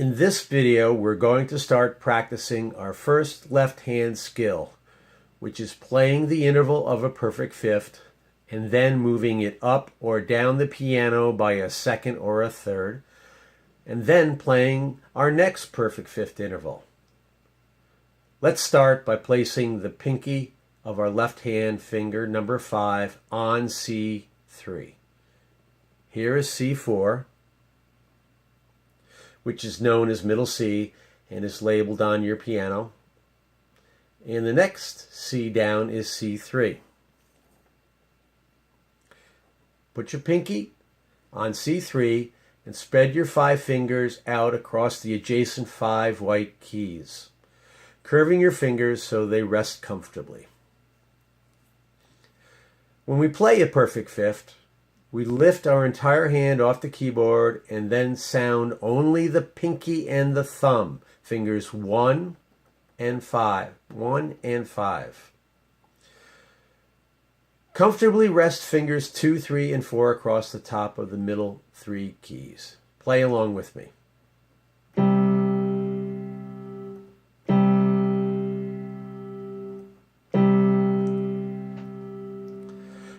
In this video, we're going to start practicing our first left hand skill, which is playing the interval of a perfect fifth and then moving it up or down the piano by a second or a third, and then playing our next perfect fifth interval. Let's start by placing the pinky of our left hand finger, number 5, on C3. Here is C4, which is known as middle C and is labeled on your piano. And the next C down is C3. Put your pinky on C3 and spread your 5 fingers out across the adjacent 5 white keys, curving your fingers so they rest comfortably. When we play a perfect fifth, we lift our entire hand off the keyboard and then sound only the pinky and the thumb, fingers 1 and 5. 1 and 5. Comfortably rest fingers 2, 3, and 4 across the top of the middle 3 keys. Play along with me.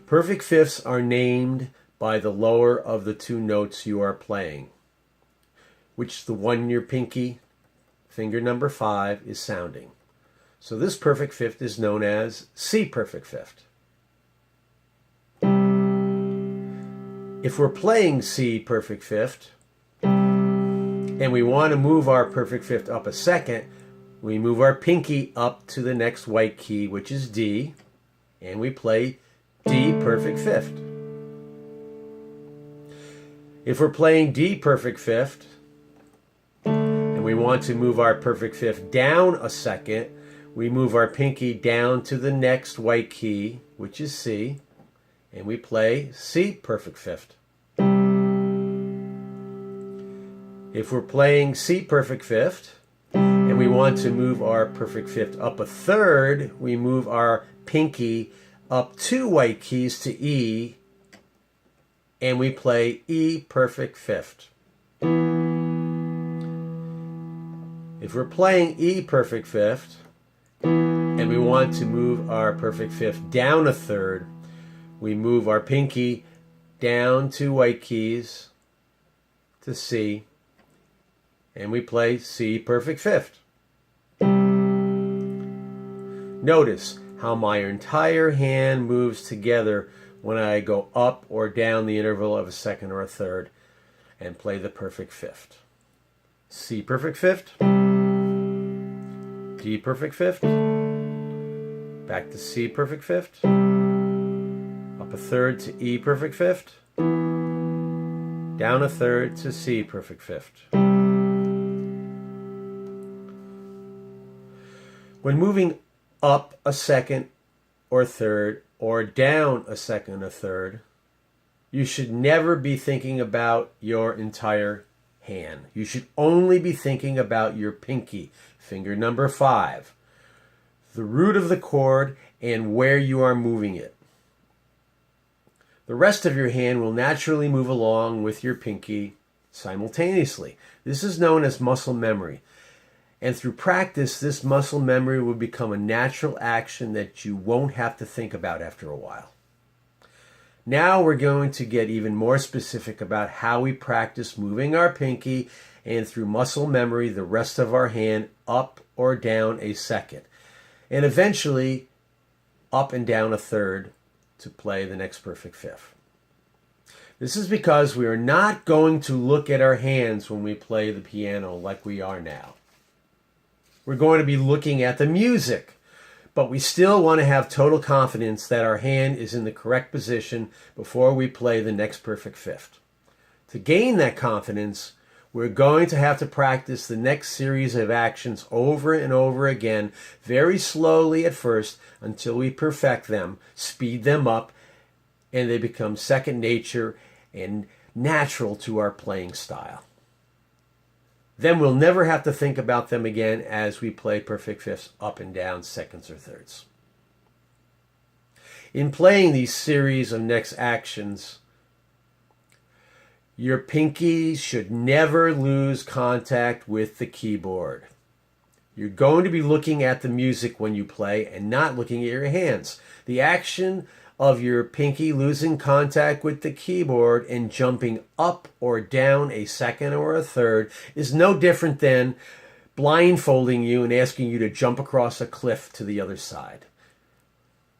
Perfect fifths are named by the lower of the 2 notes you are playing, which the one in your pinky, finger number 5, is sounding. So this perfect fifth is known as C perfect fifth. If we're playing C perfect fifth and we want to move our perfect fifth up a second, we move our pinky up to the next white key, which is D, and we play D perfect fifth. If we're playing D perfect fifth and we want to move our perfect fifth down a second, we move our pinky down to the next white key, which is C, and we play C perfect fifth. If we're playing C perfect fifth and we want to move our perfect fifth up a third, we move our pinky up 2 white keys to E, and we play E perfect fifth. If we're playing E perfect fifth and we want to move our perfect fifth down a third, we move our pinky down 2 white keys to C, and we play C perfect fifth. Notice how my entire hand moves together when I go up or down the interval of a second or a third and play the perfect fifth. C perfect fifth, D perfect fifth, back to C perfect fifth, up a third to E perfect fifth, down a third to C perfect fifth. When moving up a second or third or down a second or third, you should never be thinking about your entire hand. You should only be thinking about your pinky, finger number 5, the root of the chord, and where you are moving it. The rest of your hand will naturally move along with your pinky simultaneously. This is known as muscle memory. And through practice, this muscle memory will become a natural action that you won't have to think about after a while. Now we're going to get even more specific about how we practice moving our pinky and through muscle memory the rest of our hand up or down a second, and eventually up and down a third to play the next perfect fifth. This is because we are not going to look at our hands when we play the piano like we are now. We're going to be looking at the music, but we still want to have total confidence that our hand is in the correct position before we play the next perfect fifth. To gain that confidence, we're going to have to practice the next series of actions over and over again, very slowly at first, until we perfect them, speed them up, and they become second nature and natural to our playing style. Then we'll never have to think about them again as we play perfect fifths up and down seconds or thirds. In playing these series of next actions, Your pinky should never lose contact with the keyboard. You're going to be looking at the music when you play and not looking at your hands. The action of your pinky losing contact with the keyboard and jumping up or down a second or a third is no different than blindfolding you and asking you to jump across a cliff to the other side.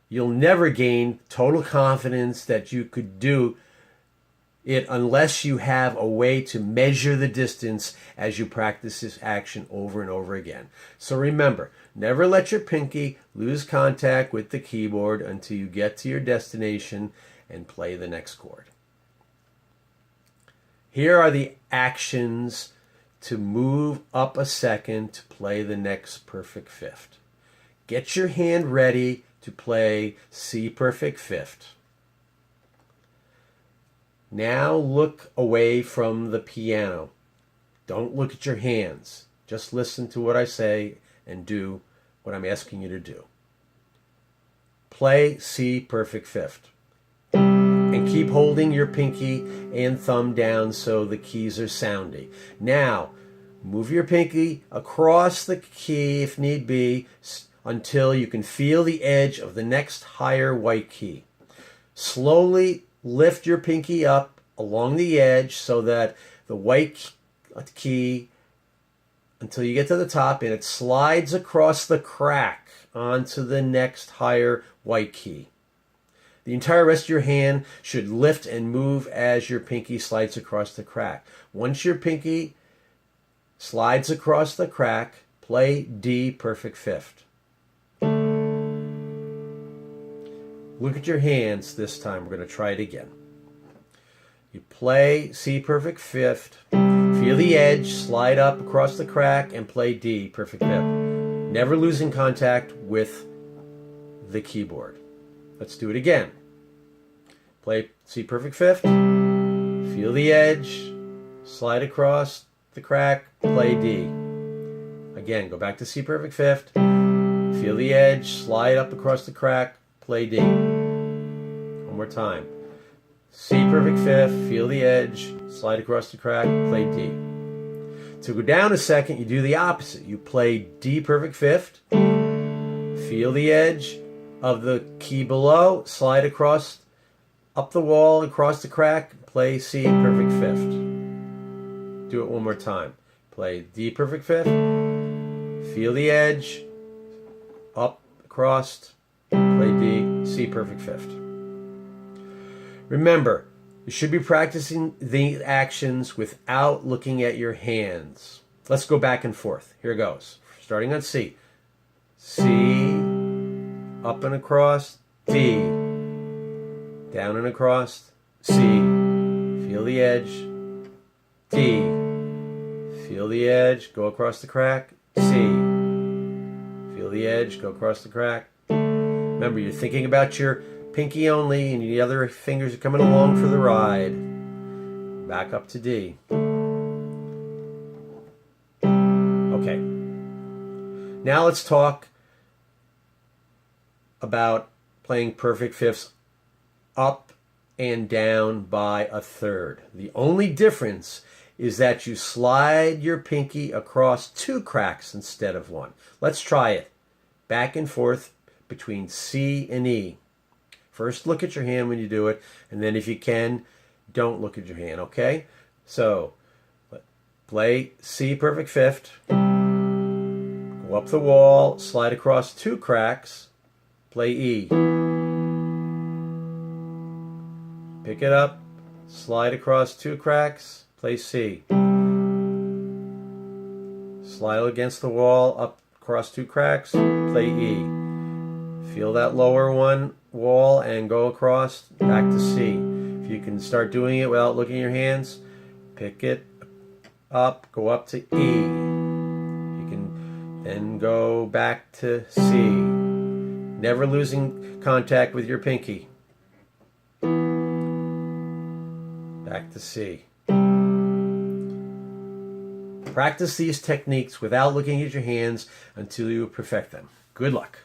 You'll never gain total confidence that you could do it unless you have a way to measure the distance as you practice this action over and over again. So remember, never let your pinky lose contact with the keyboard until you get to your destination and play the next chord. Here are the actions to move up a second to play the next perfect fifth. Get your hand ready to play C perfect fifth. Now look away from the piano. Don't look at your hands. Just listen to what I say and do what I'm asking you to do. Play C perfect fifth. And keep holding your pinky and thumb down so the keys are sounding. Now, move your pinky across the key if need be until you can feel the edge of the next higher white key. Slowly lift your pinky up along the edge so that the white key until you get to the top and it slides across the crack onto the next higher white key. The entire rest of your hand should lift and move as your pinky slides across the crack. Once your pinky slides across the crack, play D perfect fifth. Look at your hands this time. We're going to try it again. You play C perfect fifth, feel the edge, slide up across the crack, and play D perfect fifth. Never losing contact with the keyboard. Let's do it again. Play C perfect fifth, feel the edge, slide across the crack, play D. Again, go back to C perfect fifth, feel the edge, slide up across the crack, play D. One more time. C perfect fifth, feel the edge, slide across the crack, play D. To go down a second, you do the opposite. You play D perfect fifth, feel the edge of the key below, slide across, up the wall, across the crack, play C perfect fifth. Do it one more time. Play D perfect fifth, feel the edge, up, across, play D, C perfect fifth. Remember, you should be practicing the actions without looking at your hands. Let's go back and forth. Here goes. Starting on C. C, up and across, D. Down and across, C. Feel the edge, D. Feel the edge, go across the crack, C. Feel the edge, go across the crack. Remember, you're thinking about your pinky only, and the other fingers are coming along for the ride. Back up to D. Okay. Now let's talk about playing perfect fifths up and down by a third. The only difference is that you slide your pinky across two cracks instead of one. Let's try it. Back and forth between C and E. First, look at your hand when you do it, and then if you can, don't look at your hand, okay? So, play C perfect fifth, go up the wall, slide across two cracks, play E. Pick it up, slide across two cracks, play C. Slide against the wall, up across two cracks, play E. Feel that lower one wall and go across back to C. If you can start doing it without looking at your hands, pick it up, go up to E. You can then go back to C. Never losing contact with your pinky. Back to C. Practice these techniques without looking at your hands until you perfect them. Good luck.